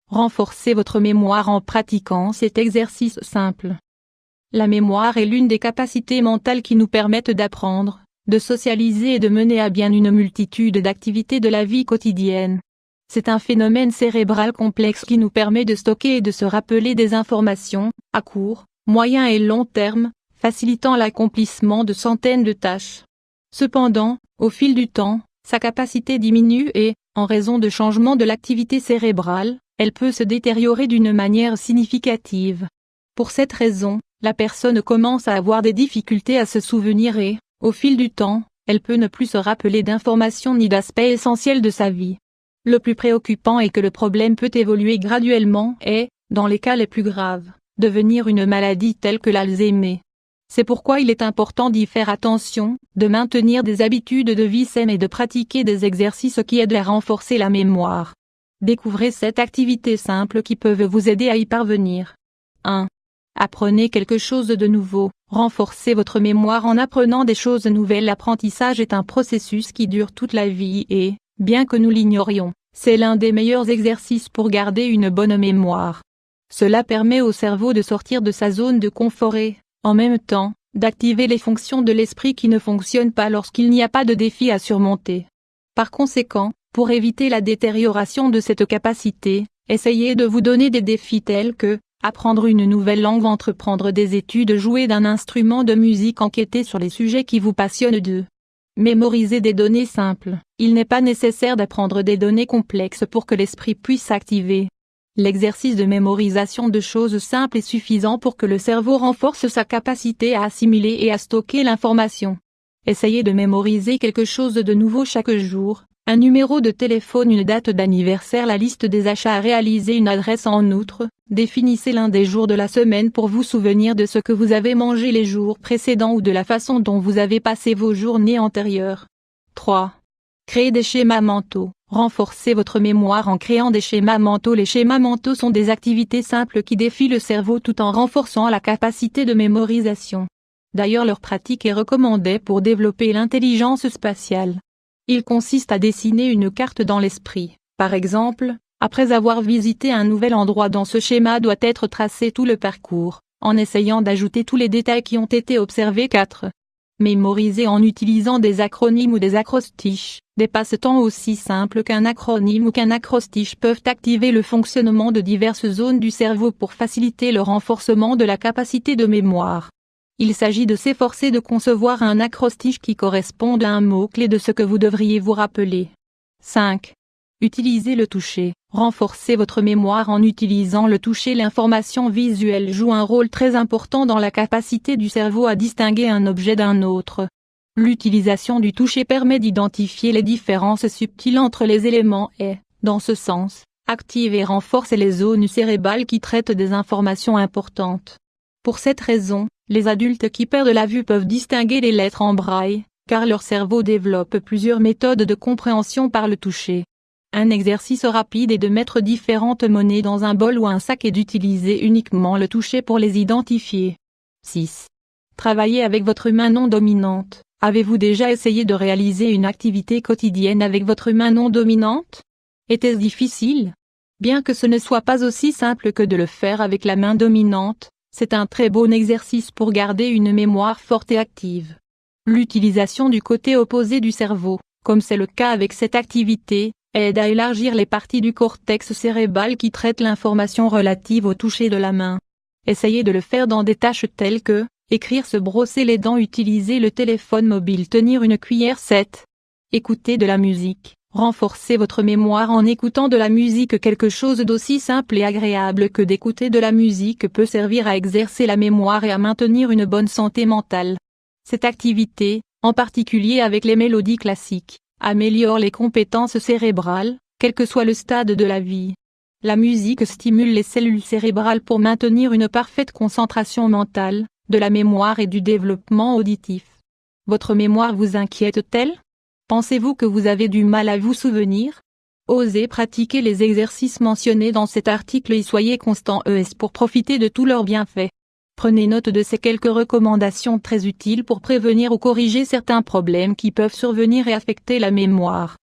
renforcez votre mémoire en pratiquant cet exercice simple. La mémoire est l'une des capacités mentales qui nous permettent d'apprendre, de socialiser et de mener à bien une multitude d'activités de la vie quotidienne. C'est un phénomène cérébral complexe qui nous permet de stocker et de se rappeler des informations, à court, moyen et long terme, facilitant l'accomplissement de centaines de tâches. Cependant, au fil du temps, sa capacité diminue et, en raison de changements de l'activité cérébrale, elle peut se détériorer d'une manière significative. Pour cette raison, la personne commence à avoir des difficultés à se souvenir et, au fil du temps, elle peut ne plus se rappeler d'informations ni d'aspects essentiels de sa vie. Le plus préoccupant est que le problème peut évoluer graduellement et, dans les cas les plus graves, devenir une maladie telle que l'Alzheimer. C'est pourquoi il est important d'y faire attention, de maintenir des habitudes de vie saines et de pratiquer des exercices qui aident à renforcer la mémoire. Découvrez 7 activités simples qui peuvent vous aider à y parvenir. 1. Apprenez quelque chose de nouveau. Renforcez votre mémoire en apprenant des choses nouvelles. L'apprentissage est un processus qui dure toute la vie et, bien que nous l'ignorions, c'est l'un des meilleurs exercices pour garder une bonne mémoire. Cela permet au cerveau de sortir de sa zone de confort et, en même temps, d'activer les fonctions de l'esprit qui ne fonctionnent pas lorsqu'il n'y a pas de défi à surmonter. Par conséquent, pour éviter la détérioration de cette capacité, essayez de vous donner des défis tels que apprendre une nouvelle langue, entreprendre des études, jouer d'un instrument de musique, enquêter sur les sujets qui vous passionnent, mémoriser des données simples. Il n'est pas nécessaire d'apprendre des données complexes pour que l'esprit puisse s'activer. L'exercice de mémorisation de choses simples est suffisant pour que le cerveau renforce sa capacité à assimiler et à stocker l'information. Essayez de mémoriser quelque chose de nouveau chaque jour, un numéro de téléphone, une date d'anniversaire, la liste des achats à réaliser, une adresse. En outre, définissez l'un des jours de la semaine pour vous souvenir de ce que vous avez mangé les jours précédents ou de la façon dont vous avez passé vos journées antérieures. 3. Créez des schémas mentaux. Renforcez votre mémoire en créant des schémas mentaux. Les schémas mentaux sont des activités simples qui défient le cerveau tout en renforçant la capacité de mémorisation. D'ailleurs, leur pratique est recommandée pour développer l'intelligence spatiale. Il consiste à dessiner une carte dans l'esprit. Par exemple, après avoir visité un nouvel endroit, dans ce schéma doit être tracé tout le parcours, en essayant d'ajouter tous les détails qui ont été observés. 4. Mémoriser en utilisant des acronymes ou des acrostiches. Des passe-temps aussi simples qu'un acronyme ou qu'un acrostiche peuvent activer le fonctionnement de diverses zones du cerveau pour faciliter le renforcement de la capacité de mémoire. Il s'agit de s'efforcer de concevoir un acrostiche qui corresponde à un mot-clé de ce que vous devriez vous rappeler. 5. Utilisez le toucher. Renforcez votre mémoire en utilisant le toucher. L'information visuelle joue un rôle très important dans la capacité du cerveau à distinguer un objet d'un autre. L'utilisation du toucher permet d'identifier les différences subtiles entre les éléments et, dans ce sens, active et renforce les zones cérébrales qui traitent des informations importantes. Pour cette raison, les adultes qui perdent la vue peuvent distinguer les lettres en braille, car leur cerveau développe plusieurs méthodes de compréhension par le toucher. Un exercice rapide est de mettre différentes monnaies dans un bol ou un sac et d'utiliser uniquement le toucher pour les identifier. 6. Travaillez avec votre main non dominante. Avez-vous déjà essayé de réaliser une activité quotidienne avec votre main non dominante? Était-ce difficile? Bien que ce ne soit pas aussi simple que de le faire avec la main dominante, c'est un très bon exercice pour garder une mémoire forte et active. L'utilisation du côté opposé du cerveau, comme c'est le cas avec cette activité, aide à élargir les parties du cortex cérébral qui traitent l'information relative au toucher de la main. Essayez de le faire dans des tâches telles que écrire, se brosser les dents, utiliser le téléphone mobile, tenir une cuillère. 7. Écoutez de la musique. Renforcez votre mémoire en écoutant de la musique. Quelque chose d'aussi simple et agréable que d'écouter de la musique peut servir à exercer la mémoire et à maintenir une bonne santé mentale. Cette activité, en particulier avec les mélodies classiques, améliore les compétences cérébrales, quel que soit le stade de la vie. La musique stimule les cellules cérébrales pour maintenir une parfaite concentration mentale, de la mémoire et du développement auditif. Votre mémoire vous inquiète-t-elle? Pensez-vous que vous avez du mal à vous souvenir? Osez pratiquer les exercices mentionnés dans cet article et soyez constant pour profiter de tous leurs bienfaits. Prenez note de ces quelques recommandations très utiles pour prévenir ou corriger certains problèmes qui peuvent survenir et affecter la mémoire.